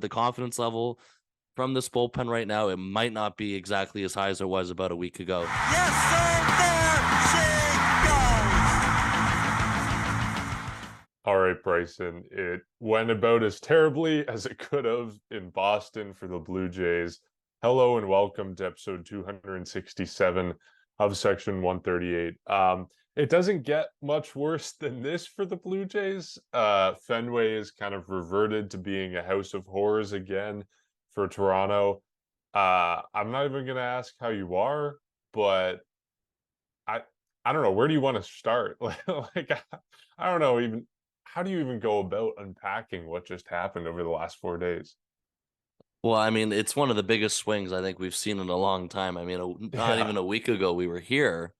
the confidence level from this bullpen right now, it might not be exactly as high as it was about a week ago. Yes, sir, there she goes. All right, Bryson. It went about as terribly as it could have in Boston for the Blue Jays. Hello and welcome to episode 267 of Section 138. It doesn't get much worse than this for the Blue Jays. Fenway is kind of reverted to being a house of horrors again for Toronto. I'm not even going to ask how you are, but I don't know. Where do you want to start? Like I don't know even how do you even go about unpacking what just happened over the last 4 days? Well, I mean, it's one of the biggest swings I think we've seen in a long time. I mean, not Yeah. even a week ago, we were here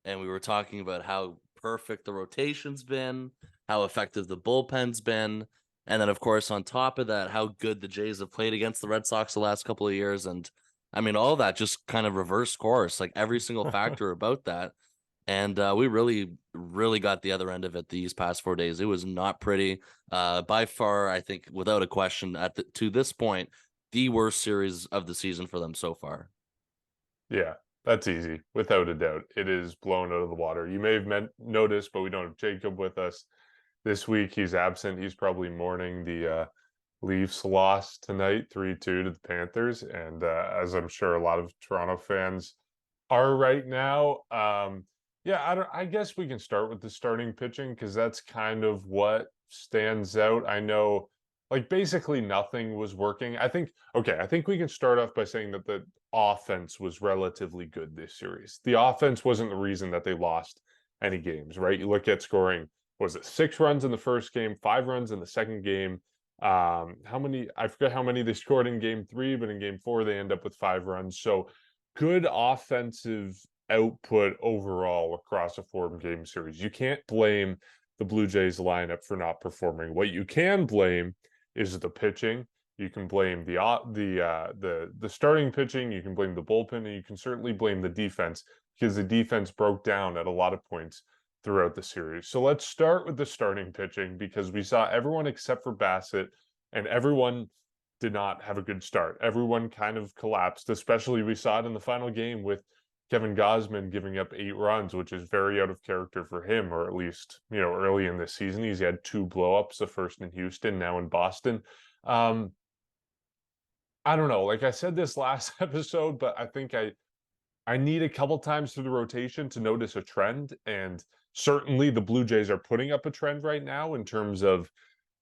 and we were talking about how perfect the rotation's been, how effective the bullpen's been. And then, of course, on top of that, how good the Jays have played against the Red Sox the last couple of years. And I mean, all that just kind of reversed course, like every single factor about that. And we really, really got the other end of it these past 4 days. It was not pretty. By far, I think, without a question, to this point, the worst series of the season for them so far. Yeah, that's easy, without a doubt. It is blown out of the water. You may have noticed, but we don't have Jacob with us this week. He's absent. He's probably mourning the Leafs loss tonight, 3-2 to the Panthers. And as I'm sure a lot of Toronto fans are right now. Yeah, I guess we can start with the starting pitching because that's kind of what stands out. I know like basically nothing was working. I think we can start off by saying that the offense was relatively good this series. The offense wasn't the reason that they lost any games, right? You look at scoring, was it 6 runs in the first game, 5 runs in the second game? How many? I forget how many they scored in game 3, but in game 4 they end up with 5 runs. So good offensive output overall across a 4 game series. You can't blame the Blue Jays lineup for not performing. What you can blame is the pitching. You can blame the starting pitching. You can blame the bullpen, and you can certainly blame the defense because the defense broke down at a lot of points throughout the series. So let's start with the starting pitching because we saw everyone except for Bassett, and everyone did not have a good start. Everyone kind of collapsed, especially we saw it in the final game with Kevin Gausman giving up 8 runs, which is very out of character for him, or at least, early in this season. He's had 2 blowups, the first in Houston, now in Boston. I don't know. Like I said this last episode, but I think I need a couple times through the rotation to notice a trend. And certainly the Blue Jays are putting up a trend right now in terms of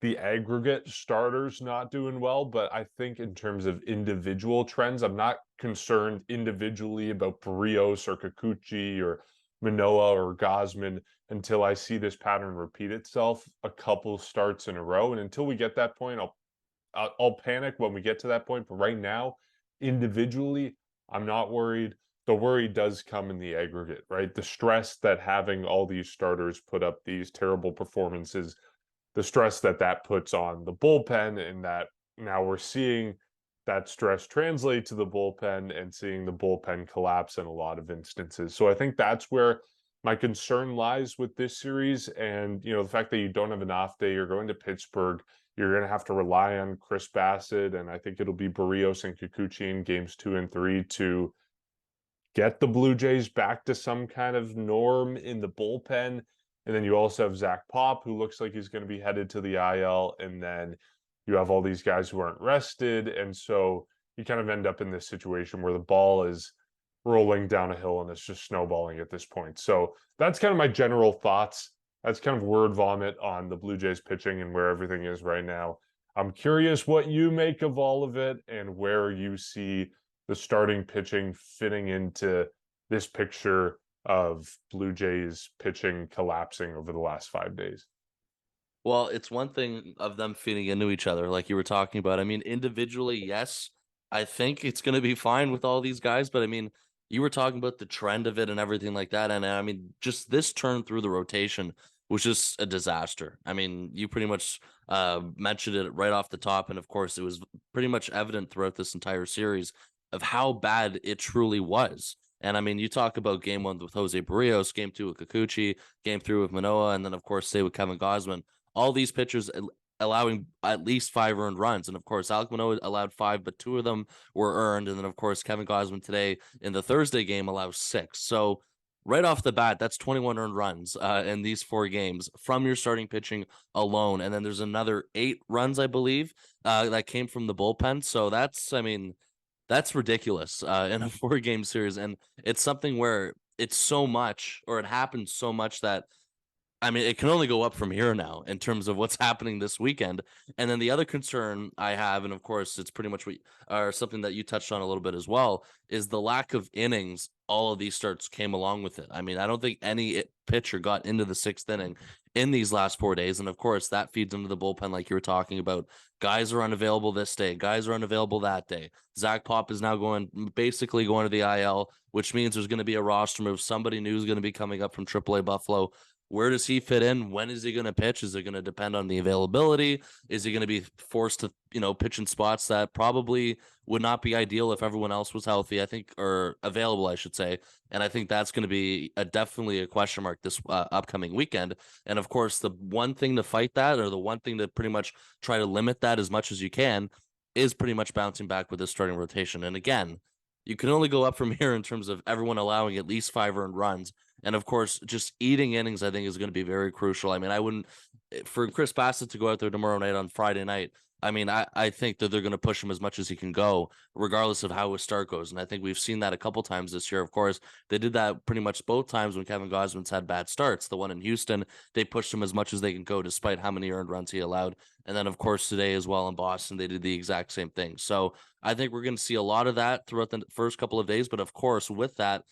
the aggregate starters not doing well. But I think in terms of individual trends, I'm not concerned individually about Barrios or Kikuchi or Manoah or Gosman until I see this pattern repeat itself a couple starts in a row. And until we get that point, I'll panic when we get to that point. But right now, individually, I'm not worried. The worry does come in the aggregate, right? The stress that having all these starters put up these terrible performances, the stress that puts on the bullpen, and that now we're seeing that stress translate to the bullpen and seeing the bullpen collapse in a lot of instances. So I think that's where my concern lies with this series. And, the fact that you don't have an off day, you're going to Pittsburgh, you're going to have to rely on Chris Bassett, and I think it'll be Barrios and Kikuchi in games 2 and 3 to get the Blue Jays back to some kind of norm in the bullpen. And then you also have Zach Pop, who looks like he's going to be headed to the IL. And then you have all these guys who aren't rested. And so you kind of end up in this situation where the ball is rolling down a hill and it's just snowballing at this point. So that's kind of my general thoughts. That's kind of word vomit on the Blue Jays pitching and where everything is right now. I'm curious what you make of all of it and where you see the starting pitching fitting into this picture of Blue Jays pitching collapsing over the last 5 days. Well, it's one thing of them feeding into each other, like you were talking about. I mean, individually, yes, I think it's going to be fine with all these guys. But I mean, you were talking about the trend of it and everything like that. And I mean, just this turn through the rotation was just a disaster. I mean, you pretty much mentioned it right off the top. And of course, it was pretty much evident throughout this entire series of how bad it truly was. And I mean, you talk about game 1 with Jose Barrios, game 2 with Kikuchi, game 3 with Manoah, and then of course, say with Kevin Gausman. All these pitchers, allowing at least 5 earned runs. And of course, Alek Manoah allowed 5, but 2 of them were earned. And then of course, Kevin Gausman today in the Thursday game allows 6. So right off the bat, that's 21 earned runs in these 4 games from your starting pitching alone. And then there's another 8 runs, I believe, that came from the bullpen. So that's, I mean, that's ridiculous in a 4-game series. And it's something where it's so much, or it happens so much that, I mean, it can only go up from here now in terms of what's happening this weekend. And then the other concern I have, and of course, it's pretty much what, or something that you touched on a little bit as well, is the lack of innings. All of these starts came along with it. I mean, I don't think any pitcher got into the 6th inning in these last 4 days. And of course, that feeds into the bullpen, like you were talking about. Guys are unavailable this day, guys are unavailable that day. Zach Pop is now basically going to the IL, which means there's going to be a roster move. Somebody new is going to be coming up from AAA Buffalo. Where does he fit in? When is he going to pitch? Is it going to depend on the availability? Is he going to be forced to, pitch in spots that probably would not be ideal if everyone else was healthy, I think, or available, I should say. And I think that's going to be definitely a question mark this upcoming weekend. And of course, the one thing to fight that, or the one thing to pretty much try to limit that as much as you can, is pretty much bouncing back with this starting rotation. And again, you can only go up from here in terms of everyone allowing at least 5 earned runs. And of course, just eating innings, I think, is going to be very crucial. I mean, I wouldn't, for Chris Bassett to go out there tomorrow night on Friday night, I mean, I think that they're going to push him as much as he can go, regardless of how his start goes. And I think we've seen that a couple times this year. Of course, they did that pretty much both times when Kevin Gausman's had bad starts. The one in Houston, they pushed him as much as they can go, despite how many earned runs he allowed. And then, of course, today as well in Boston, they did the exact same thing. So I think we're going to see a lot of that throughout the first couple of days. But of course, with that,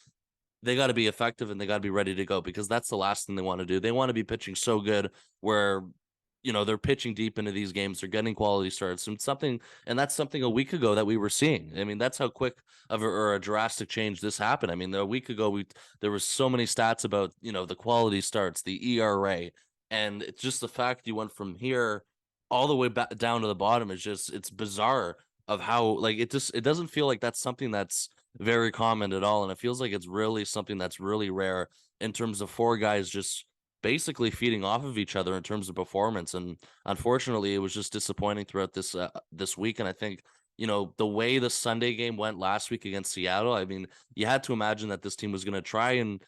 they got to be effective and they got to be ready to go, because that's the last thing they want to do. They want to be pitching so good where, they're pitching deep into these games. They're getting quality starts and that's something a week ago that we were seeing. I mean, that's how quick of a drastic change this happened. I mean, a week ago, there was so many stats about, the quality starts, the ERA, and it's just the fact you went from here all the way back down to the bottom is just, it's bizarre of how, like, it doesn't feel like that's something that's very common at all. And it feels like it's really something that's really rare in terms of 4 guys just basically feeding off of each other in terms of performance. And unfortunately, it was just disappointing throughout this week. And I think, the way the Sunday game went last week against Seattle, I mean, you had to imagine that this team was going to try and,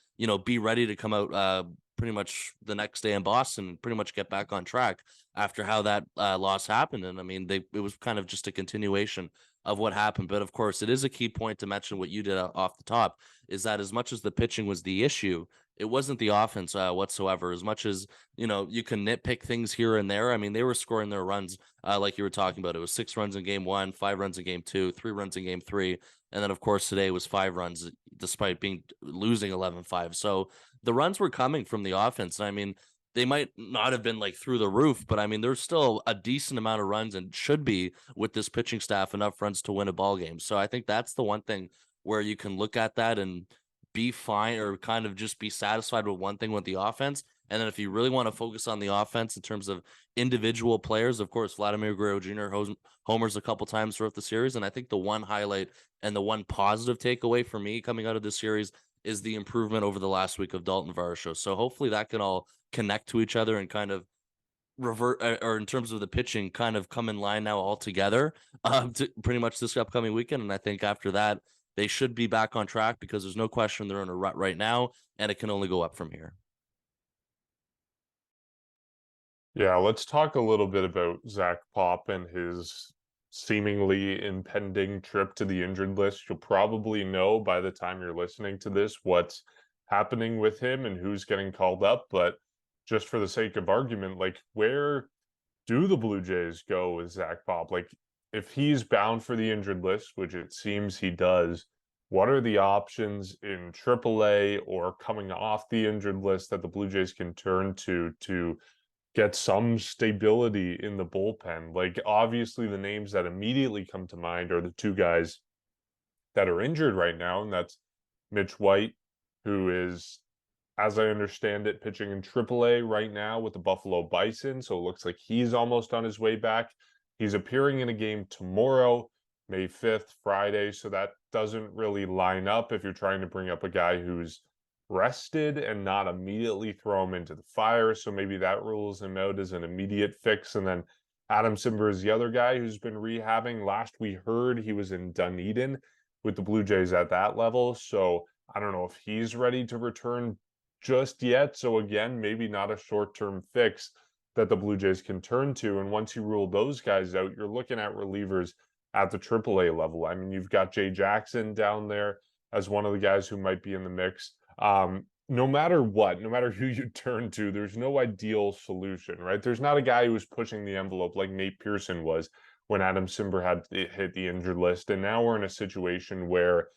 be ready to come out pretty much the next day in Boston and pretty much get back on track after how that loss happened. And I mean, it was kind of just a continuation of what happened. But of course, it is a key point to mention what you did off the top, is that as much as the pitching was the issue, it wasn't the offense whatsoever. As much as, you can nitpick things here and there. I mean, they were scoring their runs like you were talking about. It was 6 runs in game 1, 5 runs in game 2, 3 runs in game 3. And then, of course, today was 5 runs despite losing 11-5. So the runs were coming from the offense. And I mean, they might not have been like through the roof, but I mean, there's still a decent amount of runs and should be, with this pitching staff, enough runs to win a ball game. So I think that's the one thing where you can look at that and be fine, or kind of just be satisfied with one thing with the offense. And then if you really want to focus on the offense in terms of individual players, of course, Vladimir Guerrero Jr. homers a couple times throughout the series. And I think the one highlight and the one positive takeaway for me coming out of this series is the improvement over the last week of Dalton Varsho. So hopefully that can all connect to each other and kind of revert, or in terms of the pitching, kind of come in line now all together to pretty much this upcoming weekend. And I think after that, they should be back on track, because there's no question they're in a rut right now, and it can only go up from here. Yeah, let's talk a little bit about Zach Pop and his seemingly impending trip to the injured list. You'll probably know by the time you're listening to this what's happening with him and who's getting called up. But just for the sake of argument, like, where do the Blue Jays go with Zach Pop? Like, if he's bound for the injured list, which it seems he does, what are the options in AAA or coming off the injured list that the Blue Jays can turn to get some stability in the bullpen? Like, obviously, the names that immediately come to mind are the 2 guys that are injured right now, and that's Mitch White, who is, as I understand it, pitching in AAA right now with the Buffalo Bison. So it looks like he's almost on his way back. He's appearing in a game tomorrow, May 5th, Friday. So that doesn't really line up if you're trying to bring up a guy who's rested and not immediately throw him into the fire. So maybe that rules him out as an immediate fix. And then Adam Simber is the other guy who's been rehabbing. Last we heard, he was in Dunedin with the Blue Jays at that level. So I don't know if he's ready to return just yet. So again, maybe not a short-term fix that the Blue Jays can turn to. And once you rule those guys out, you're looking at relievers at the AAA level. I mean, you've got Jay Jackson down there as one of the guys who might be in the mix. No matter what, no matter who you turn to, there's no ideal solution, right? There's not a guy who was pushing the envelope like Nate Pearson was when Adam Simber had hit the injured list. And now we're in a situation where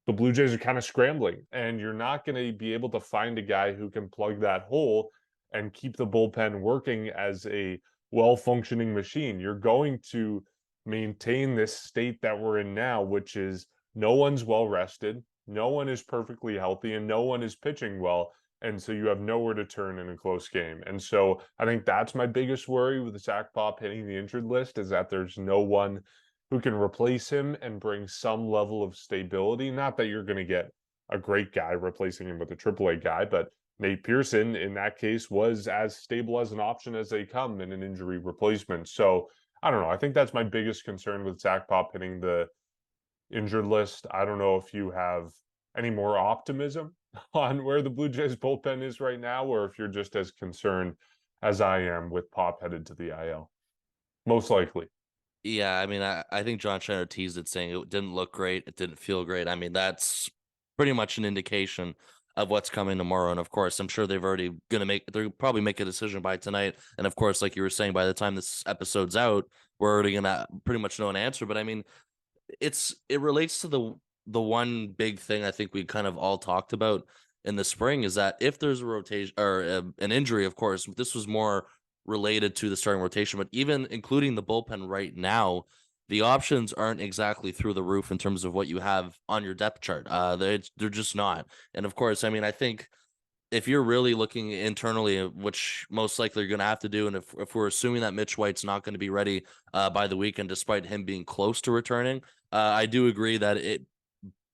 the Blue Jays are kind of scrambling, and you're not going to be able to find a guy who can plug that hole and keep the bullpen working as a well-functioning machine. You're going to maintain this state that we're in now, which is no one's well rested, no one is perfectly healthy, and no one is pitching well. And so you have nowhere to turn in a close game. And so I think that's my biggest worry with the Zach Pop hitting the injured list, is that there's no one who can replace him and bring some level of stability. Not that you're going to get a great guy replacing him with a AAA guy, but Nate Pearson in that case was as stable as an option as they come in an injury replacement. So I don't know. I think that's my biggest concern with Zach Pop hitting the injured list. I don't know if you have any more optimism on where the Blue Jays bullpen is right now, or if you're just as concerned as I am with Pop headed to the IL. Most likely. Yeah, I mean, I think John Schneider teased it, saying it didn't look great, it didn't feel great. I mean, that's pretty much an indication of what's coming tomorrow. And of course, I'm sure they'll probably make a decision by tonight. And of course, like you were saying, by the time this episode's out, we're already gonna pretty much know an answer. But I mean, it relates to the one big thing I think we kind of all talked about in the spring, is that if there's a rotation or an injury, of course, this was more related to the starting rotation, but even including the bullpen right now, the options aren't exactly through the roof in terms of what you have on your depth chart. They're just not. And of course, I mean, I think if you're really looking internally, which most likely you're going to have to do, and if we're assuming that Mitch White's not going to be ready by the weekend, despite him being close to returning, I do agree that it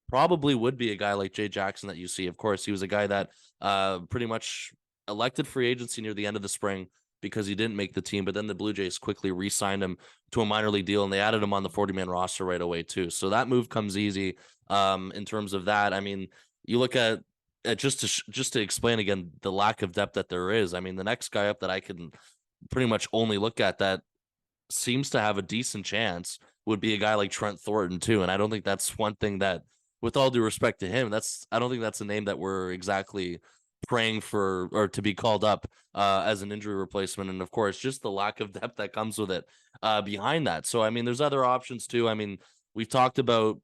probably would be a guy like Jay Jackson that you see. Of course, he was a guy that pretty much elected free agency near the end of the spring because he didn't make the team, but then the Blue Jays quickly re-signed him to a minor league deal, and they added him on the 40-man roster right away too. So that move comes easy in terms of that. I mean, you look at just to explain again the lack of depth that there is. I mean, the next guy up that I can pretty much only look at that seems to have a decent chance would be a guy like Trent Thornton too. And I don't think that's one thing that, with all due respect to him, I don't think that's a name that we're exactly praying for or to be called up as an injury replacement. And of course, just the lack of depth that comes with it behind that. So I mean, there's other options too. I mean, we've talked about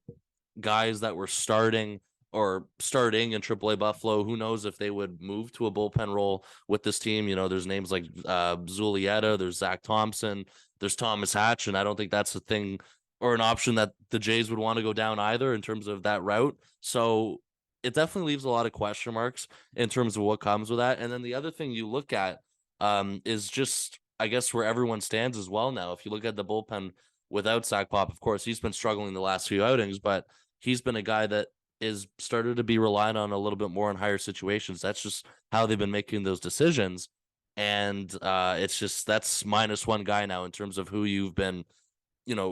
guys that were starting in AAA Buffalo. Who knows if they would move to a bullpen role with this team? You know, there's names like Zulieta, there's Zach Thompson, there's Thomas Hatch, and I don't think that's a thing or an option that the Jays would want to go down either in terms of that route. So it definitely leaves a lot of question marks in terms of what comes with that. And then the other thing you look at is just, I guess, where everyone stands as well now. If you look at the bullpen without Zach Pop, of course, he's been struggling the last few outings, but he's been a guy that is started to be relied on a little bit more in higher situations. That's just how they've been making those decisions. And it's just, that's -1 guy now in terms of who you've been,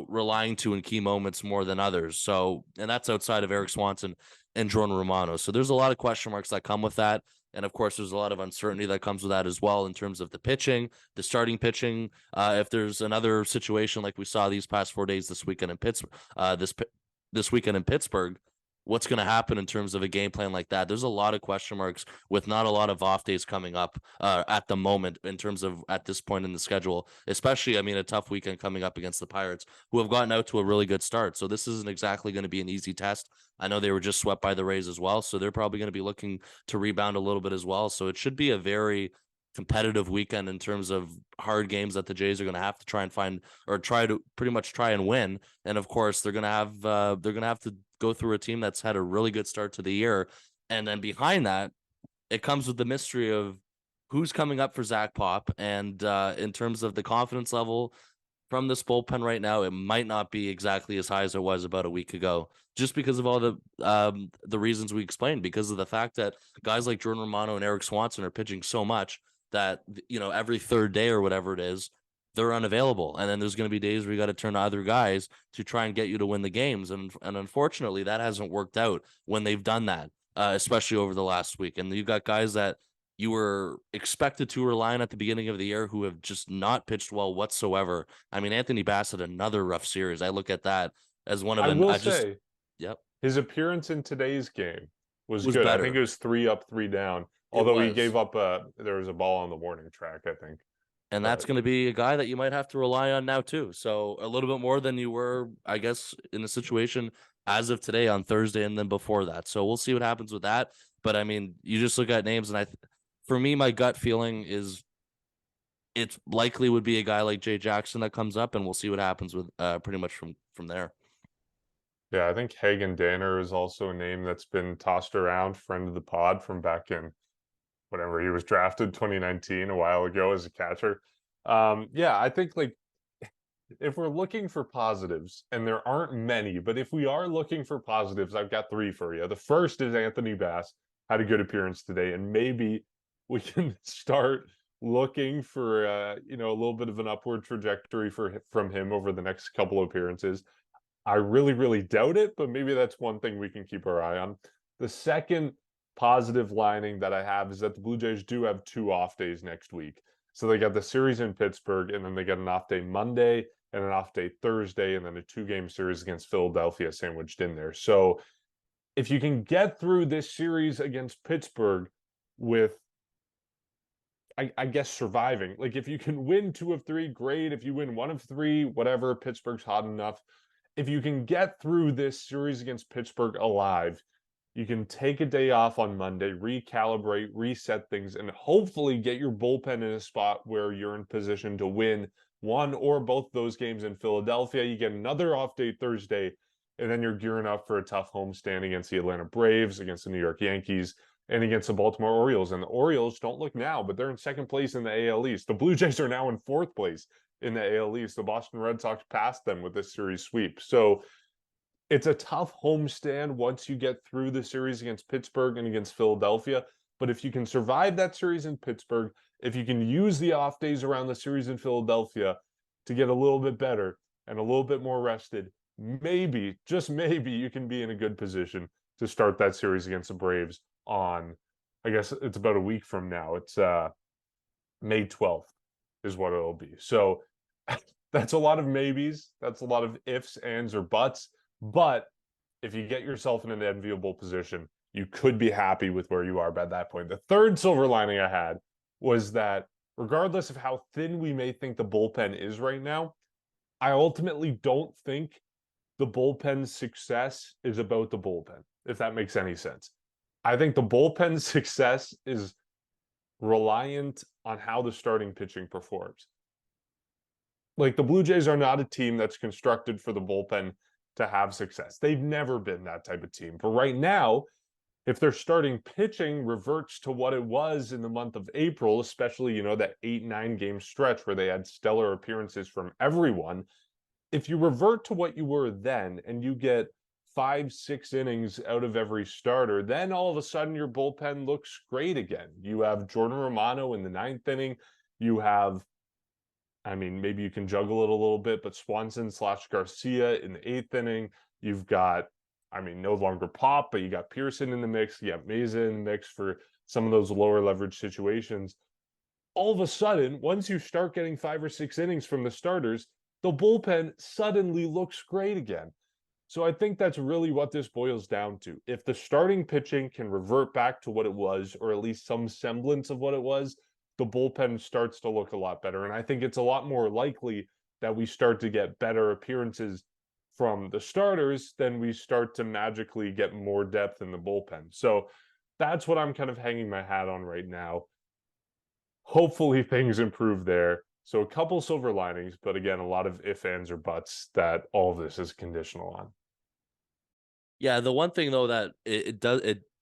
relying to in key moments more than others. So, and that's outside of Eric Swanson and Jordan Romano. So there's a lot of question marks that come with that. And of course, there's a lot of uncertainty that comes with that as well in terms of the pitching, the starting pitching. If there's another situation like we saw these past 4 days this weekend in Pittsburgh, this weekend in Pittsburgh, what's going to happen in terms of a game plan like that? There's a lot of question marks with not a lot of off days coming up at the moment in terms of at this point in the schedule, especially, I mean, a tough weekend coming up against the Pirates, who have gotten out to a really good start. So this isn't exactly going to be an easy test. I know they were just swept by the Rays as well, so they're probably going to be looking to rebound a little bit as well. So it should be a very competitive weekend in terms of hard games that the Jays are going to have to try and find, or try to pretty much try and win. And of course, they're going to have to go through a team that's had a really good start to the year. And then behind that, it comes with the mystery of who's coming up for Zach Pop. And in terms of the confidence level from this bullpen right now, it might not be exactly as high as it was about a week ago, just because of all the reasons we explained, because of the fact that guys like Jordan Romano and Eric Swanson are pitching so much that, every third day or whatever it is, they're unavailable. And then there's going to be days where you got to turn to other guys to try and get you to win the games. And unfortunately, that hasn't worked out when they've done that, especially over the last week. And you got guys that you were expected to rely on at the beginning of the year who have just not pitched well whatsoever. I mean, Anthony Bassett, another rough series. I look at that as one of I them. will I just, say yep, his appearance in today's game was was good. I think better. it was 3 up, 3 down. It Although he was. gave up there was a ball on the warning track, I think. And that's But going to be a guy that you might have to rely on now too. So a little bit more than you were, I guess, in a situation as of today on Thursday and then before that. So we'll see what happens with that. But I mean, you just look at names, and for me, my gut feeling is it likely would be a guy like Jay Jackson that comes up, and we'll see what happens with pretty much from there. yeah, I think Hagen Danner is also a name that's been tossed around, friend of the pod from back in whenever he was drafted 2019, a while ago as a catcher. Yeah, I think like if we're looking for positives, and there aren't many, but if we are looking for positives, I've got 3 for you. The first is Anthony Bass had a good appearance today, and maybe we can start looking for a little bit of an upward trajectory from him over the next couple of appearances. I really, really doubt it, but maybe that's one thing we can keep our eye on. The second positive lining that I have is that the Blue Jays do have 2 off days next week. So they got the series in Pittsburgh, and then they got an off day Monday and an off day Thursday, and then a 2-game series against Philadelphia sandwiched in there. So if you can get through this series against Pittsburgh with, I guess, surviving, like if you can win 2 of 3, great. If you win 1 of 3, whatever, Pittsburgh's hot enough. If you can get through this series against Pittsburgh alive, you can take a day off on Monday, recalibrate, reset things, and hopefully get your bullpen in a spot where you're in position to win one or both those games in Philadelphia. You get another off day Thursday, and then you're gearing up for a tough homestand against the Atlanta Braves, against the New York Yankees, and against the Baltimore Orioles. And the Orioles, don't look now, but they're in second place in the AL East. The Blue Jays are now in fourth place in the AL East. The Boston Red Sox passed them with this series sweep. So it's a tough homestand once you get through the series against Pittsburgh and against Philadelphia. But if you can survive that series in Pittsburgh, if you can use the off days around the series in Philadelphia to get a little bit better and a little bit more rested, maybe, just maybe, you can be in a good position to start that series against the Braves on, I guess it's about a week from now. It's May 12th is what it'll be. So that's a lot of maybes. That's a lot of ifs, ands, or buts. But if you get yourself in an enviable position, you could be happy with where you are by that point. The third silver lining I had was that regardless of how thin we may think the bullpen is right now, I ultimately don't think the bullpen's success is about the bullpen, if that makes any sense. I think the bullpen's success is reliant on how the starting pitching performs. Like, the Blue Jays are not a team that's constructed for the bullpen to have success. They've never been that type of team. But right now, if their starting pitching reverts to what it was in the month of April, especially, that 8-9 game stretch where they had stellar appearances from everyone, if you revert to what you were then and you get 5-6 innings out of every starter, then all of a sudden your bullpen looks great again. You have Jordan Romano in the 9th inning. You have, maybe you can juggle it a little bit, but Swanson/Garcia in the 8th inning. You've got, no longer Pop, but you got Pearson in the mix. You got Mesa in the mix for some of those lower leverage situations. All of a sudden, once you start getting 5 or 6 innings from the starters, the bullpen suddenly looks great again. So I think that's really what this boils down to. If the starting pitching can revert back to what it was, or at least some semblance of what it was, the bullpen starts to look a lot better. And I think it's a lot more likely that we start to get better appearances from the starters than we start to magically get more depth in the bullpen. So that's what I'm kind of hanging my hat on right now. Hopefully things improve there. So a couple silver linings, but again, a lot of ifs, ands, or buts that all of this is conditional on. Yeah, the one thing though that it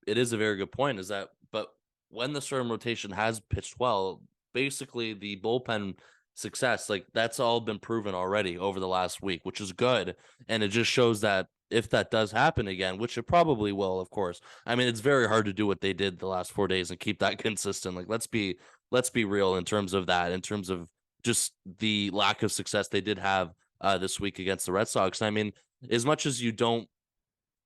is a very good point is that, but when the starting rotation has pitched well, basically the bullpen success, like that's all been proven already over the last week, which is good. And it just shows that if that does happen again, which it probably will, of course. It's very hard to do what they did the last 4 days and keep that consistent. Like let's be real in terms of that, in terms of just the lack of success they did have this week against the Red Sox. I mean, as much as you don't,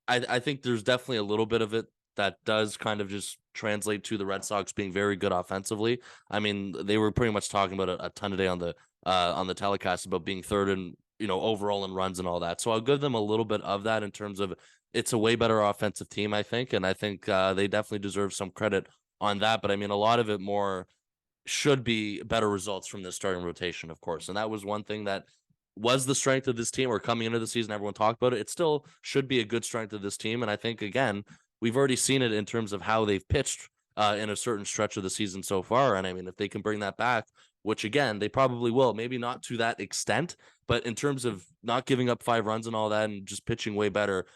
I think there's definitely a little bit of it that does kind of just translate to the Red Sox being very good offensively. I mean, they were pretty much talking about a ton today on the telecast about being third in, overall in runs and all that. So I'll give them a little bit of that in terms of it's a way better offensive team, I think, and I think they definitely deserve some credit on that. But I mean, a lot of it more should be better results from the starting rotation, of course. And that was one thing that was the strength of this team, or coming into the season, everyone talked about it. It still should be a good strength of this team. And I think, again, we've already seen it in terms of how they've pitched in a certain stretch of the season so far. And I mean, if they can bring that back, which again, they probably will, maybe not to that extent, but in terms of not giving up 5 runs and all that and just pitching way better,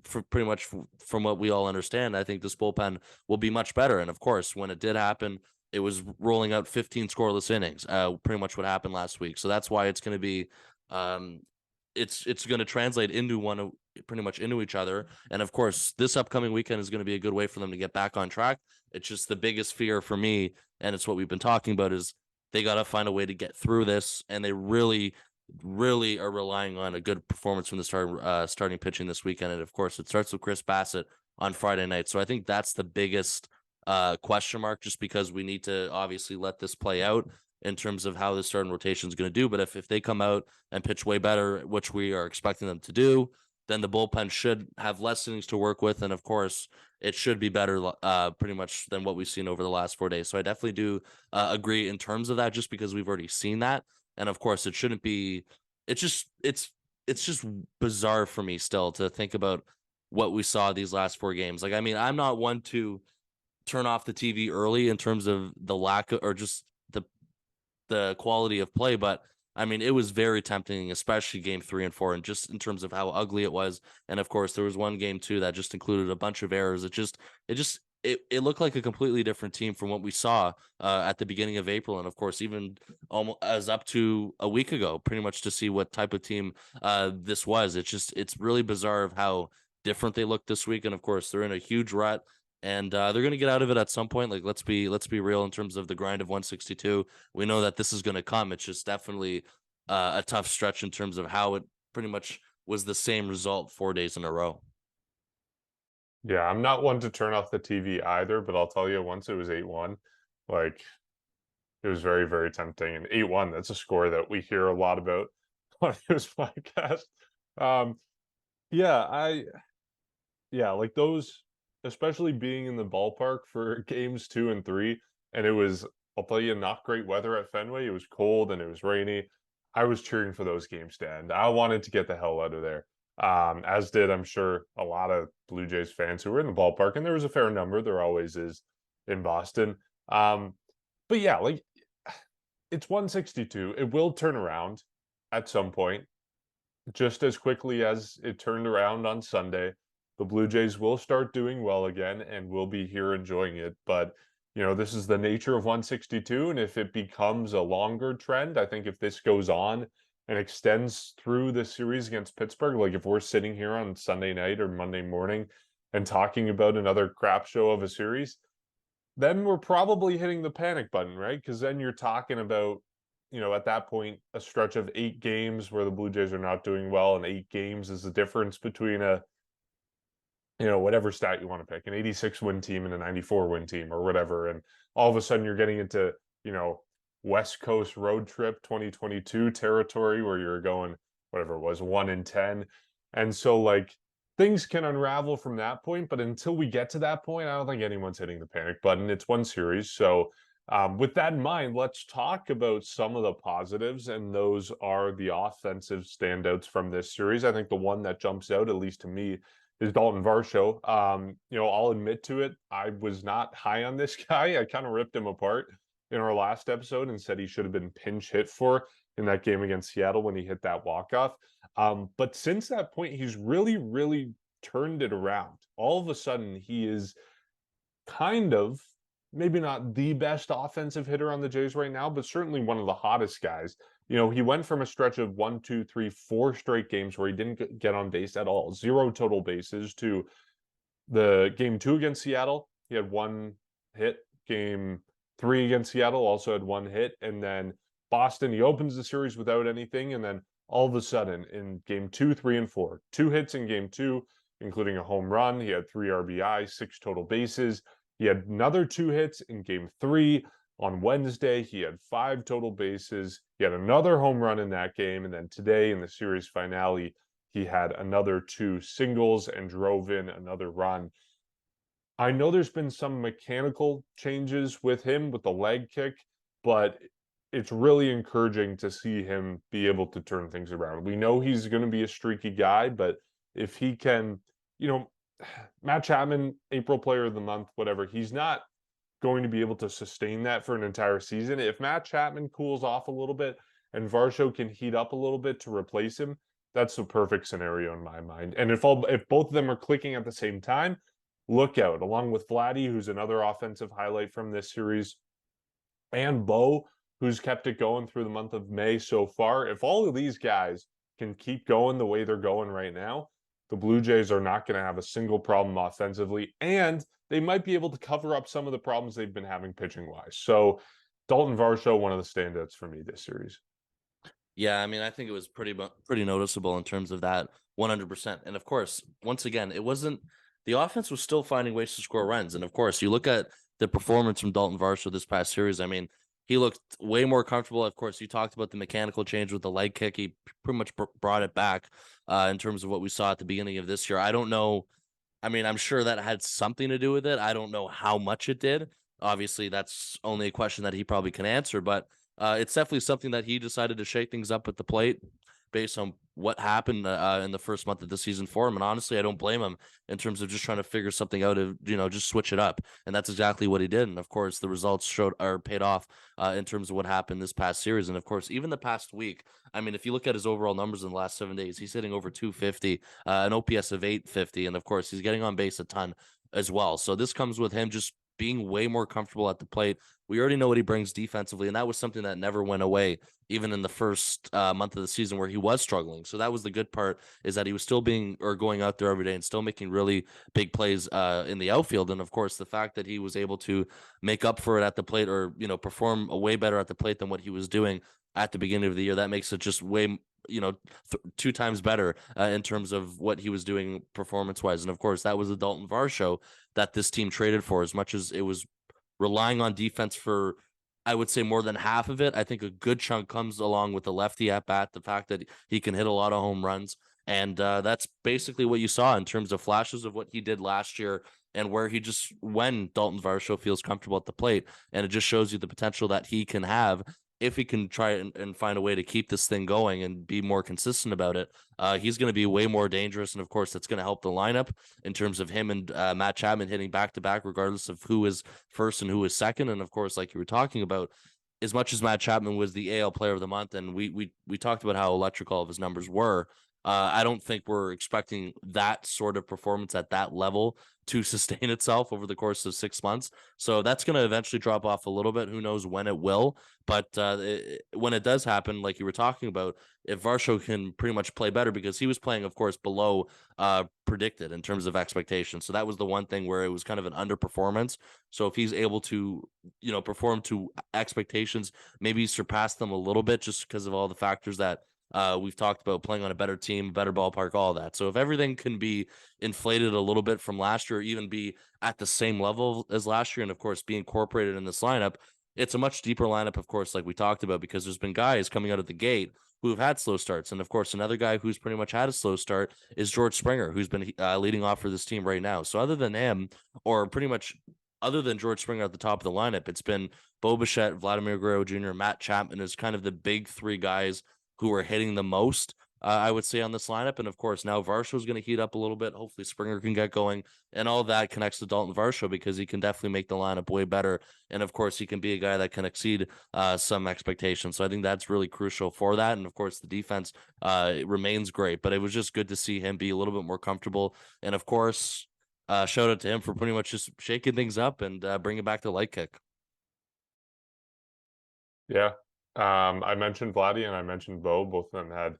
for pretty much from what we all understand, I think this bullpen will be much better. And of course, when it did happen, it was rolling out 15 scoreless innings, pretty much what happened last week. So that's why it's going to be, it's going to translate into pretty much into each other. And of course, this upcoming weekend is going to be a good way for them to get back on track. It's just the biggest fear for me, and it's what we've been talking about, is they got to find a way to get through this, and they really, really are relying on a good performance from the starting pitching this weekend. And of course, it starts with Chris Bassett on Friday night. So I think that's the biggest question mark, just because we need to obviously let this play out in terms of how the starting rotation is going to do. But if they come out and pitch way better, which we are expecting them to do, then the bullpen should have less innings to work with. And of course, it should be better pretty much than what we've seen over the last 4 days. So I definitely do agree in terms of that, just because we've already seen that. And of course, it shouldn't be, it's just bizarre for me still to think about what we saw these last 4 games. Like, I mean, I'm not one to turn off the TV early in terms of the lack of, or just the quality of play, but I mean, it was very tempting, especially game 3 and 4, and just in terms of how ugly it was. And of course, there was one game too that just included a bunch of errors. It looked like a completely different team from what we saw at the beginning of April, and of course, even almost as up to a week ago, pretty much to see what type of team this was. It's really bizarre of how different they look this week, and of course, they're in a huge rut. And they're going to get out of it at some point. Like, let's be real in terms of the grind of 162. We know that this is going to come. It's just definitely a tough stretch in terms of how it pretty much was the same result 4 days in a row. Yeah, I'm not one to turn off the TV either, but I'll tell you, once it was 8-1, like, it was very, very tempting. And 8-1, that's a score that we hear a lot about on this podcast. Um, yeah, like those, especially being in the ballpark for games 2 and 3, and it was, I'll tell you, not great weather at Fenway. It was cold and it was rainy. I was cheering for those games to end. I wanted to get the hell out of there. As did, I'm sure, a lot of Blue Jays fans who were in the ballpark, and there was a fair number. There always is in Boston. But yeah, like, it's 162. It will turn around at some point, just as quickly as it turned around on Sunday. The Blue Jays will start doing well again, and we'll be here enjoying it. But, this is the nature of 162. And if it becomes a longer trend, I think if this goes on and extends through the series against Pittsburgh, like if we're sitting here on Sunday night or Monday morning and talking about another crap show of a series, then we're probably hitting the panic button, right? Because then you're talking about, at that point, a stretch of 8 games where the Blue Jays are not doing well, and 8 games is the difference between a, whatever stat you want to pick, an 86 win team and a 94 win team or whatever. And all of a sudden you're getting into, West Coast road trip 2022 territory where you're going, whatever it was, 1-10. And so, like, things can unravel from that point. But until we get to that point, I don't think anyone's hitting the panic button. It's one series. So with that in mind, let's talk about some of the positives, and those are the offensive standouts from this series. I think the one that jumps out, at least to me, is Dalton Varsho. I'll admit to it, I was not high on this guy. I kind of ripped him apart in our last episode and said he should have been pinch hit for in that game against Seattle when he hit that walk-off. But since that point, he's really, really turned it around. All of a sudden, he is kind of, maybe not the best offensive hitter on the Jays right now, but certainly one of the hottest guys. He went from a stretch of 1, 2, 3, 4 straight games where he didn't get on base at all, 0 total bases, to the game 2 against Seattle. He had 1 hit. Game 3 against Seattle also had 1 hit. And then Boston, he opens the series without anything, and then all of a sudden in game 2, 3, and 4, 2 hits in game 2, including a home run. He had 3 RBI, 6 total bases. He had another 2 hits in game 3. On Wednesday, he had 5 total bases. He had another home run in that game. And then today in the series finale, he had another 2 singles and drove in another run. I know there's been some mechanical changes with him with the leg kick, but it's really encouraging to see him be able to turn things around. We know he's going to be a streaky guy, but if he can, you know, Matt Chapman, April Player of the Month, whatever, he's not going to be able to sustain that for an entire season. If Matt Chapman cools off a little bit and Varsho can heat up a little bit to replace him, that's the perfect scenario in my mind. And if both of them are clicking at the same time, look out. Along with Vladdy, who's another offensive highlight from this series, and Bo, who's kept it going through the month of May so far. If all of these guys can keep going the way they're going right now, the Blue Jays are not going to have a single problem offensively, and they might be able to cover up some of the problems they've been having pitching wise. So Dalton Varsho, one of the standouts for me this series. Yeah, I mean, I think it was pretty noticeable in terms of that 100%. And of course, once again, it wasn't the offense was still finding ways to score runs. And of course, you look at the performance from Dalton Varsho this past series. I mean, he looked way more comfortable. Of course, you talked about the mechanical change with the leg kick. He pretty much brought it back in terms of what we saw at the beginning of this year. I don't know. I mean, I'm sure that had something to do with it. I don't know how much it did. Obviously, that's only a question that he probably can answer, but it's definitely something that he decided to shake things up at the plate based on what happened in the first month of the season for him. And honestly, I don't blame him in terms of just trying to figure something out of, just switch it up. And that's exactly what he did. And of course, the results paid off in terms of what happened this past series. And of course, even the past week, I mean, if you look at his overall numbers in the last 7 days, he's hitting over 250, an OPS of 850. And of course, he's getting on base a ton as well. So this comes with him just being way more comfortable at the plate. We already know what he brings defensively, and that was something that never went away, even in the first month of the season where he was struggling. So that was the good part, is that he was still going out there every day and still making really big plays in the outfield. And of course, the fact that he was able to make up for it at the plate, or perform way better at the plate than what he was doing at the beginning of the year, that makes it just way 2 times better in terms of what he was doing performance wise. And of course, that was the Dalton Varsho that this team traded for. As much as it was relying on defense for, I would say, more than half of it, I think a good chunk comes along with the lefty at bat, the fact that he can hit a lot of home runs. And that's basically what you saw in terms of flashes of what he did last year, and where he just, when Dalton Varsho feels comfortable at the plate. And it just shows you the potential that he can have if he can try and find a way to keep this thing going and be more consistent about it. He's going to be way more dangerous. And of course, that's going to help the lineup in terms of him and Matt Chapman hitting back to back, regardless of who is first and who is second. And of course, like you were talking about, as much as Matt Chapman was the AL Player of the Month, and we talked about how electrical of his numbers were, I don't think we're expecting that sort of performance at that level to sustain itself over the course of 6 months. So that's going to eventually drop off a little bit. Who knows when it will? But when it does happen, like you were talking about, if Varsho can pretty much play better, because he was playing, of course, below predicted in terms of expectations. So that was the one thing where it was kind of an underperformance. So if he's able to, perform to expectations, maybe surpass them a little bit, just because of all the factors that we've talked about, playing on a better team, better ballpark, all that. So if everything can be inflated a little bit from last year, or even be at the same level as last year, and of course be incorporated in this lineup, it's a much deeper lineup, of course, like we talked about, because there's been guys coming out of the gate who have had slow starts. And of course, another guy who's pretty much had a slow start is George Springer, who's been leading off for this team right now. So other than him, or pretty much other than George Springer at the top of the lineup, it's been Bo Bichette, Vladimir Guerrero Jr., Matt Chapman is kind of the big 3 guys who are hitting the most, I would say, on this lineup. And of course, now Varsho is going to heat up a little bit. Hopefully Springer can get going, and all that connects to Dalton Varsho, because he can definitely make the lineup way better. And of course, he can be a guy that can exceed some expectations. So I think that's really crucial for that. And of course, the defense remains great, but it was just good to see him be a little bit more comfortable. And of course, shout out to him for pretty much just shaking things up and bringing back the light kick. Yeah. I mentioned Vladdy and I mentioned Bo. Both of them had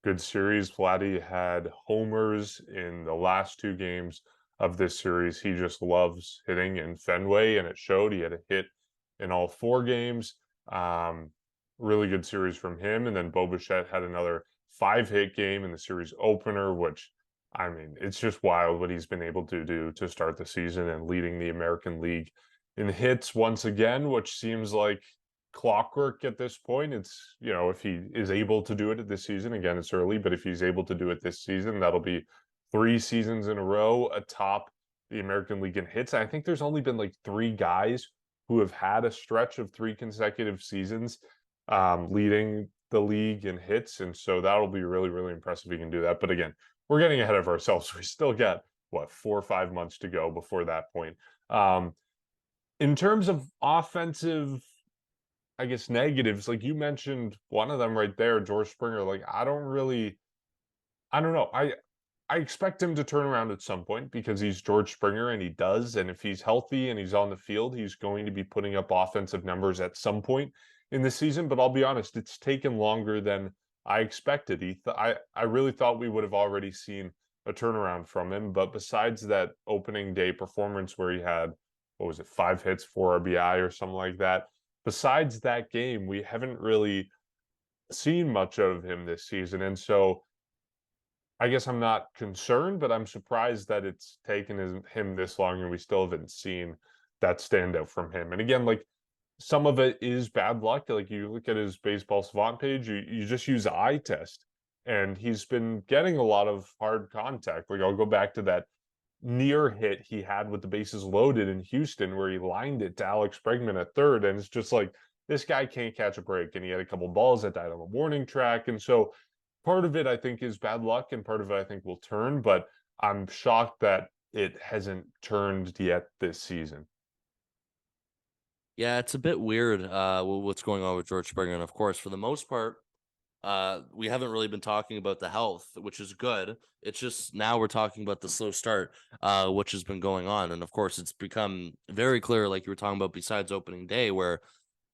good series. Vladdy had homers in the last 2 games of this series. He just loves hitting in Fenway, and it showed. He had a hit in all 4 games. really good series from him. And then Bo Bichette had another 5-hit game in the series opener, which, I mean, it's just wild what he's been able to do to start the season and leading the American League in hits once again, which seems like clockwork at this point. It's, if he is able to do it this season, again, it's early, but if he's able to do it this season, that'll be 3 seasons in a row atop the American League in hits. I think there's only been like 3 guys who have had a stretch of 3 consecutive seasons leading the league in hits. And so that'll be really, really impressive if he can do that. But again, we're getting ahead of ourselves. We still got, 4 or 5 months to go before that point. In terms of offensive, I guess, negatives, like you mentioned one of them right there, George Springer. Like, I don't know. I expect him to turn around at some point because he's George Springer and he does. And if he's healthy and he's on the field, he's going to be putting up offensive numbers at some point in the season. But I'll be honest, it's taken longer than I expected. I really thought we would have already seen a turnaround from him. But besides that opening day performance where he had, what was it, 5 hits, 4 RBI or something like that, besides that game, we haven't really seen much of him this season. And so I guess I'm not concerned, but I'm surprised that it's taken him this long and we still haven't seen that standout from him. And again, like, some of it is bad luck. Like, you look at his baseball savant page, you just use the eye test, and he's been getting a lot of hard contact. Like, I'll go back to that near hit he had with the bases loaded in Houston where he lined it to Alex Bregman at third. And it's just like, this guy can't catch a break. And he had a couple balls that died on the warning track. And so part of it, I think, is bad luck, and part of it, I think, will turn. But I'm shocked that it hasn't turned yet this season. Yeah, it's a bit weird what's going on with George Springer. And of course, for the most part, we haven't really been talking about the health, which is good. It's just now we're talking about the slow start, which has been going on. And of course, it's become very clear, like you were talking about, besides opening day, where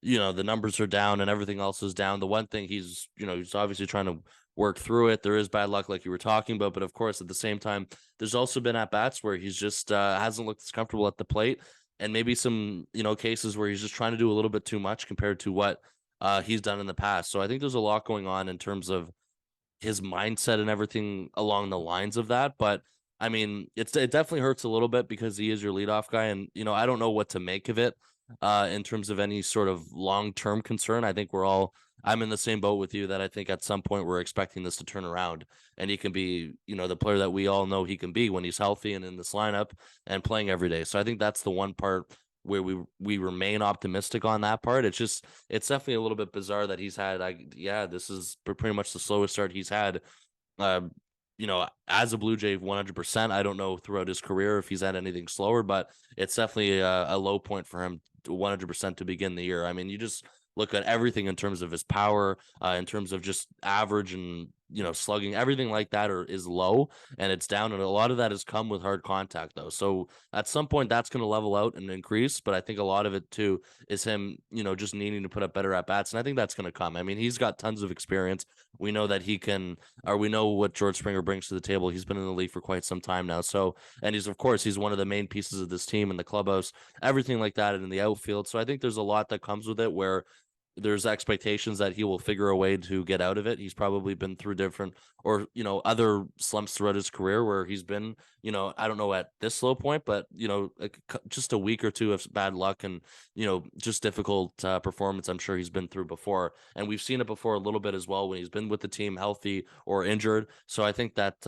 the numbers are down and everything else is down. The one thing he's obviously trying to work through it. There is bad luck, like you were talking about, but of course, at the same time, there's also been at bats where he's just hasn't looked as comfortable at the plate, and maybe some cases where he's just trying to do a little bit too much compared to what he's done in the past. So I think there's a lot going on in terms of his mindset and everything along the lines of that. But I mean, it definitely hurts a little bit because he is your leadoff guy, and I don't know what to make of it in terms of any sort of long term concern. I think I'm in the same boat with you that I think at some point we're expecting this to turn around and he can be the player that we all know he can be when he's healthy and in this lineup and playing every day. So I think that's the one part where we remain optimistic on that part. It's definitely a little bit bizarre that he's had. This is pretty much the slowest start he's had. Uh, as a Blue Jay, 100%. I don't know throughout his career if he's had anything slower, but it's definitely a low point for him, 100% to begin the year. I mean, you just look at everything in terms of his power, in terms of just average and slugging, everything like that is low and it's down, and a lot of that has come with hard contact though. So at some point that's going to level out and increase, but I think a lot of it too is him just needing to put up better at bats, and I think that's going to come. I mean, he's got tons of experience. We know that he can, or we know what George Springer brings to the table. He's been in the league for quite some time now, so, and he's one of the main pieces of this team in the clubhouse, everything like that, and in the outfield. So I think there's a lot that comes with it where there's expectations that he will figure a way to get out of it. He's probably been through different or other slumps throughout his career where he's been, I don't know at this low point, but just a week or two of bad luck and just difficult performance. I'm sure he's been through before, and we've seen it before a little bit as well when he's been with the team healthy or injured. So I think that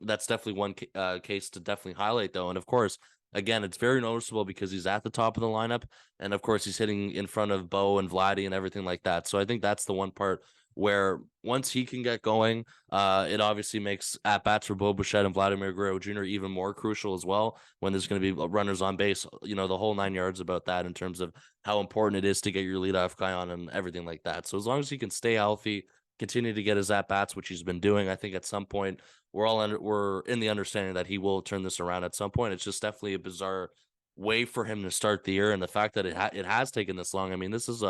that's definitely one case to definitely highlight though. And of course, again, it's very noticeable because he's at the top of the lineup, and of course, he's hitting in front of Bo and Vladdy and everything like that. So I think that's the one part where once he can get going, it obviously makes at bats for Bo Bichette and Vladimir Guerrero Jr. even more crucial as well. When there's going to be runners on base, the whole 9 yards about that in terms of how important it is to get your leadoff guy on and everything like that. So as long as he can stay healthy, continue to get his at bats, which he's been doing, I think at some point we're in the understanding that he will turn this around at some point. It's just definitely a bizarre way for him to start the year, and the fact that it has taken this long. I mean, this is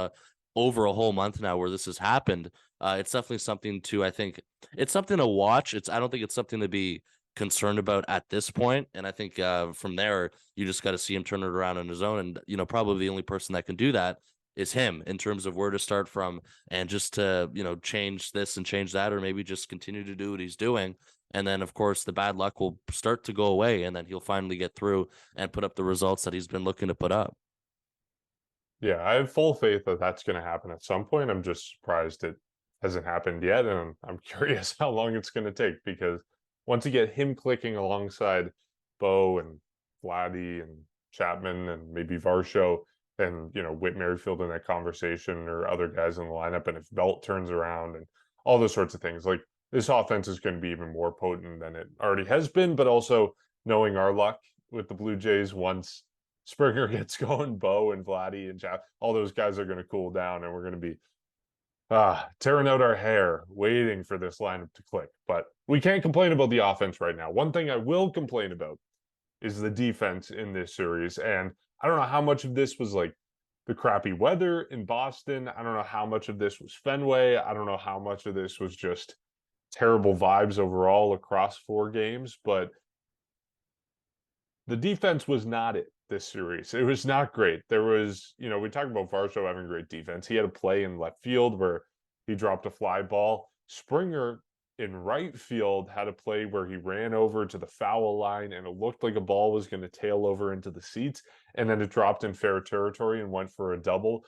over a whole month now where this has happened. It's definitely something I think it's something to watch. I don't think it's something to be concerned about at this point. And I think from there, you just got to see him turn it around on his own. And, probably the only person that can do that is him in terms of where to start from and just to, change this and change that, or maybe just continue to do what he's doing. And then, of course, the bad luck will start to go away, and then he'll finally get through and put up the results that he's been looking to put up. Yeah, I have full faith that that's going to happen at some point. I'm just surprised it hasn't happened yet, and I'm curious how long it's going to take because once you get him clicking alongside Bo and Vladdy and Chapman and maybe Varsho and Whit Merrifield in that conversation or other guys in the lineup, and if Belt turns around and all those sorts of things, like this offense is going to be even more potent than it already has been. But also knowing our luck with the Blue Jays, once Springer gets going, Bo and Vladdy and Chap, all those guys are going to cool down, and we're going to be tearing out our hair waiting for this lineup to click. But we can't complain about the offense right now. One thing I will complain about is the defense in this series. And I don't know how much of this was like the crappy weather in Boston. I don't know how much of this was Fenway. I don't know how much of this was just terrible vibes overall across 4 games. But the defense was not it this series. It was not great. There was, we talked about Varsho having great defense. He had a play in left field where he dropped a fly ball. Springer in right field had a play where he ran over to the foul line and it looked like a ball was going to tail over into the seats, and then it dropped in fair territory and went for a double,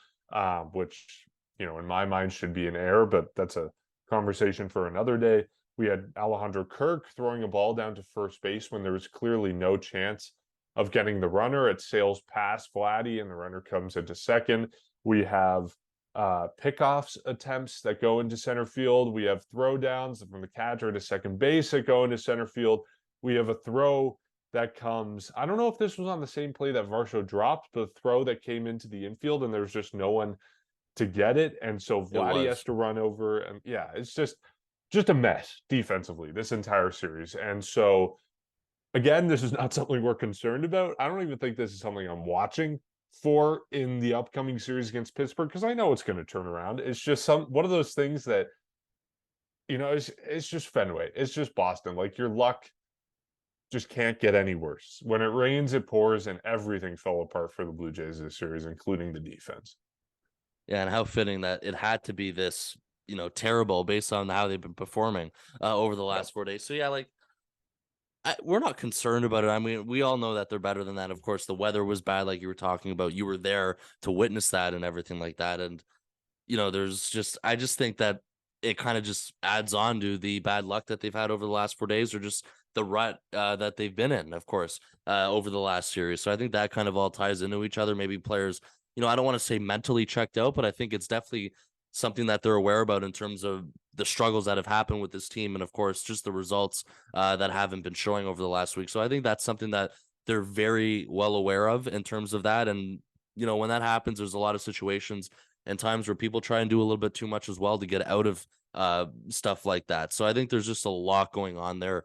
which, in my mind should be an error, but that's a conversation for another day. We had Alejandro Kirk throwing a ball down to first base when there was clearly no chance of getting the runner. It sails past Vladdy and the runner comes into second. We have pickoffs attempts that go into center field. We have throwdowns from the catcher to second base that go into center field. We have a throw that comes, I don't know if this was on the same play that Varsho dropped, but a throw that came into the infield and there's just no one to get it. And so Vladdy has to run over. And yeah, it's just a mess defensively this entire series. And so again, this is not something we're concerned about. I don't even think this is something I'm watching for in the upcoming series against Pittsburgh because I know it's going to turn around. It's just one of those things that it's just Fenway. It's just Boston. Like your luck just can't get any worse. When it rains, it pours, and everything fell apart for the Blue Jays this series, including the defense. Yeah, and how fitting that it had to be this, terrible based on how they've been performing over the last 4 days. So yeah, like we're not concerned about it. I mean, we all know that they're better than that. Of course, the weather was bad, like you were talking about. You were there to witness that and everything like that. And I just think that it kind of just adds on to the bad luck that they've had over the last 4 days, or just the rut that they've been in, of course, over the last series. So I think that kind of all ties into each other. Maybe players, I don't want to say mentally checked out, but I think it's definitely something that they're aware about in terms of the struggles that have happened with this team, and of course, just the results that haven't been showing over the last week. So I think that's something that they're very well aware of in terms of that. And when that happens, there's a lot of situations and times where people try and do a little bit too much as well to get out of stuff like that. So I think there's just a lot going on there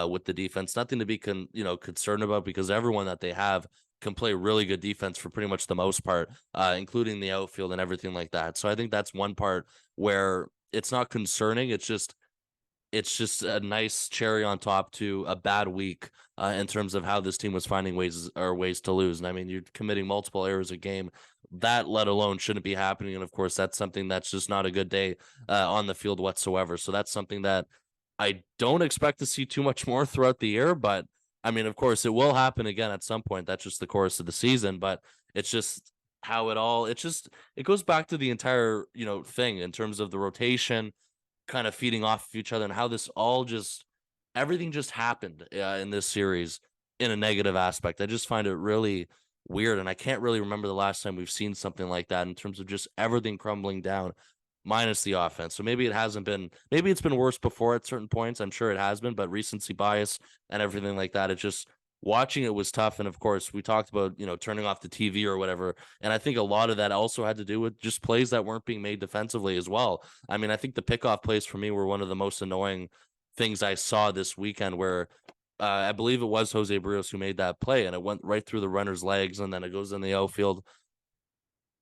with the defense. Nothing to be concerned about, because everyone that they have can play really good defense for pretty much the most part, including the outfield and everything like that. So I think that's one part where it's not concerning. It's just a nice cherry on top to a bad week in terms of how this team was finding ways to lose. And I mean, you're committing multiple errors a game. That, let alone, shouldn't be happening. And of course, that's something that's just not a good day on the field whatsoever. So that's something that I don't expect to see too much more throughout the year. But I mean, of course, it will happen again at some point. That's just the course of the season. But it's just how it goes back to the entire, thing in terms of the rotation kind of feeding off of each other, and how this all everything just happened in this series in a negative aspect. I just find it really weird, and I can't really remember the last time we've seen something like that in terms of just everything crumbling down minus the offense. So maybe it's been worse before at certain points. I'm sure it has been, but recency bias and everything like that, it just, watching it was tough. And of course, we talked about, turning off the TV or whatever. And I think a lot of that also had to do with just plays that weren't being made defensively as well. I mean, I think the pickoff plays for me were one of the most annoying things I saw this weekend, where I believe it was Jose Barrios who made that play, and it went right through the runner's legs, and then it goes in the outfield.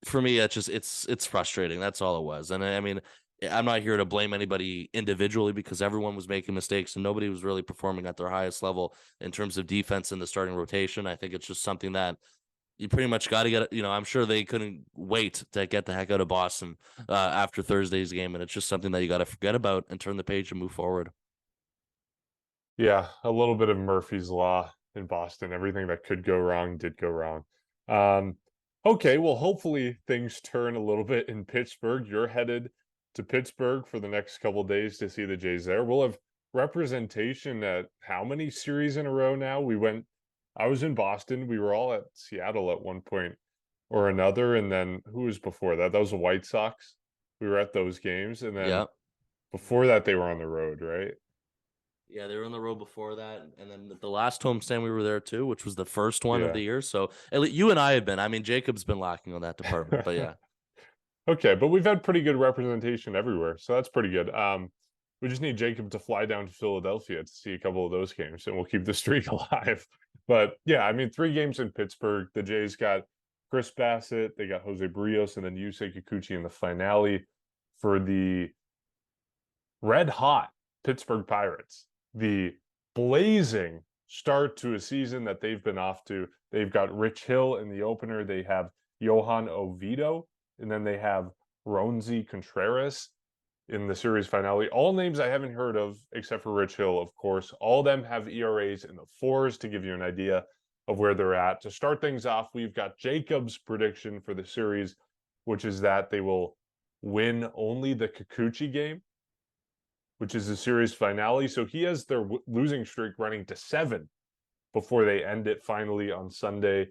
For me, it's frustrating. That's all it was. And I mean, I'm not here to blame anybody individually, because everyone was making mistakes and nobody was really performing at their highest level in terms of defense in the starting rotation. I think it's just something that, you pretty much got to get, I'm sure they couldn't wait to get the heck out of Boston after Thursday's game. And it's just something that you got to forget about and turn the page and move forward. Yeah, a little bit of Murphy's Law in Boston. Everything that could go wrong did go wrong. Um, okay, well, hopefully things turn a little bit in Pittsburgh. You're headed to Pittsburgh for the next couple of days to see the Jays there. We'll have representation at how many series in a row now? I was in Boston. We were all at Seattle at one point or another. And then who was before that? That was the White Sox. We were at those games. And then Yeah. before that, they were on the road, right? Yeah, they were on the road before that, and then the last homestand we were there too, which was the first one of Yeah. the year. So you and I have been. I mean, Jacob's been lacking on that department, but yeah, Okay, but we've had pretty good representation everywhere, so that's pretty good. We just need Jacob to fly down to Philadelphia to see a couple of those games, and we'll keep the streak alive. But yeah, I mean, 3 games in Pittsburgh. The Jays got Chris Bassett, they got Jose Barrios, and then Yusei Kikuchi in the finale for the red hot Pittsburgh Pirates. The blazing start to a season that they've been off to. They've got Rich Hill in the opener. They have Johan Oviedo, and then they have Ronzi Contreras in the series finale. All names I haven't heard of except for Rich Hill, of course. All of them have ERAs in the 4s to give you an idea of where they're at. To start things off, we've got Jacob's prediction for the series, which is that they will win only the Kikuchi game, which is the series finale. So he has their losing streak running to 7 before they end it finally on Sunday.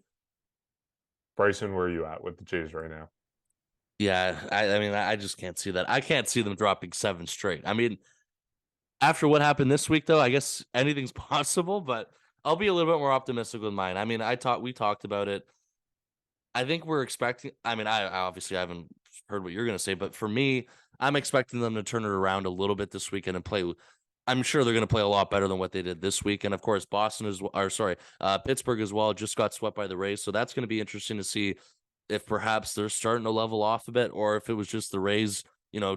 Bryson, where are you at with the Jays right now? yeah. I mean, I just can't see that. I can't see them dropping 7 straight. I mean, after what happened this week, though, I guess anything's possible. But I'll be a little bit more optimistic with mine. I mean, we talked about it. I think we're expecting. I mean, I obviously haven't heard what you're going to say, but for me, I'm expecting them to turn it around a little bit this weekend and play. I'm sure they're going to play a lot better than what they did this week, and of course, Pittsburgh as well just got swept by the Rays, so that's going to be interesting to see if perhaps they're starting to level off a bit, or if it was just the Rays,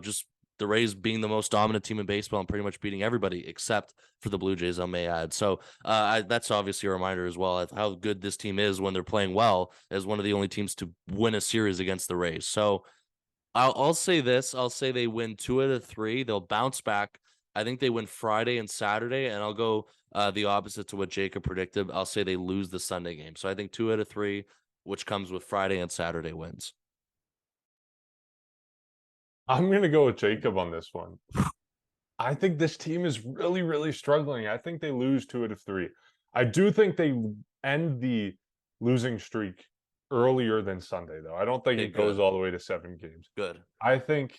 just the Rays being the most dominant team in baseball and pretty much beating everybody except for the Blue Jays, I may add. So that's obviously a reminder as well of how good this team is when they're playing well, as one of the only teams to win a series against the Rays. So I'll say this: I'll say they win 2 out of 3. They'll bounce back. I think they win Friday and Saturday, and I'll go the opposite to what Jacob predicted. I'll say they lose the Sunday game. So I think 2 out of 3, which comes with Friday and Saturday wins. I'm going to go with Jacob on this one. I think this team is really, really struggling. I think they lose 2 out of 3. I do think they end the losing streak earlier than Sunday, though. I don't think Okay, it goes good. all the way to 7 games. Good. I think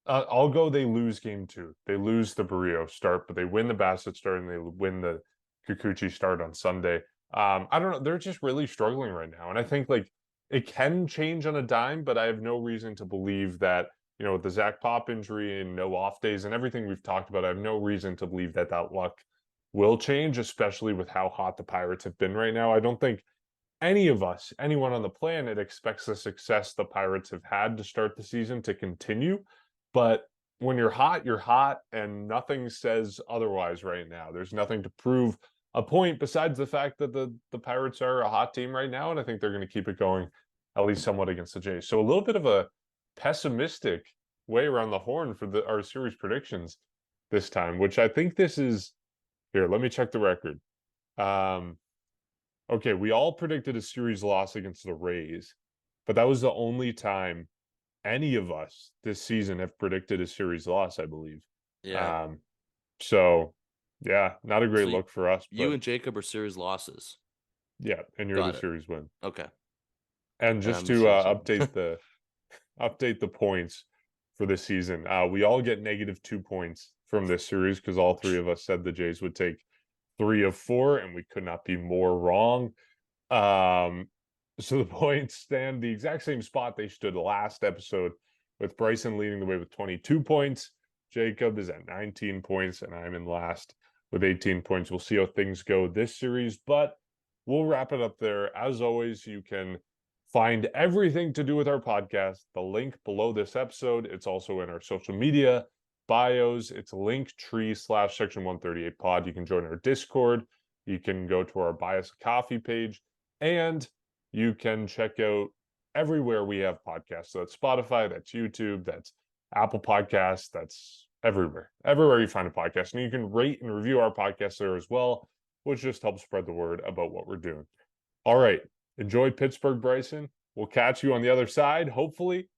I'll go they lose game 2. They lose the Barrio start, but they win the Bassett start and they win the Kikuchi start on Sunday. I don't know. They're just really struggling right now. And I think like it can change on a dime, but I have no reason to believe that, with the Zach Pop injury and no off days and everything we've talked about, I have no reason to believe that luck will change, especially with how hot the Pirates have been right now. I don't think any of us, anyone on the planet, expects the success the Pirates have had to start the season to continue. But when you're hot, and nothing says otherwise right now. There's nothing to prove a point besides the fact that the Pirates are a hot team right now, and I think they're going to keep it going at least somewhat against the Jays. So a little bit of a pessimistic way around the horn for our series predictions this time, which I think this is here. Let me check the record. Okay, we all predicted a series loss against the Rays, but that was the only time any of us this season have predicted a series loss, I believe. Yeah. Um, so yeah, not a great So look for us, you but and Jacob are series losses. yeah, and you're the Got it. series win. Okay. And And just I'm the to series win. update the points for this season, we all get -2 points from this series because all 3 of us said the Jays would take 3 of 4, and we could not be more wrong. So the points stand the exact same spot they stood last episode, with Bryson leading the way with 22 points. Jacob is at 19 points, and I'm in last with 18 points. We'll see how things go this series, but we'll wrap it up there. As always, you can find everything to do with our podcast, the link below this episode. It's also in our social media bios. It's Linktree/section 138 pod. You can join our Discord. You can go to our Buy Us a Coffee page. And you can check out everywhere we have podcasts. So that's Spotify, that's YouTube, that's Apple Podcasts, that's everywhere. Everywhere you find a podcast. And you can rate and review our podcast there as well, which just helps spread the word about what we're doing. All right. Enjoy Pittsburgh, Bryson. We'll catch you on the other side, hopefully.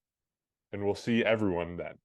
And we'll see everyone then.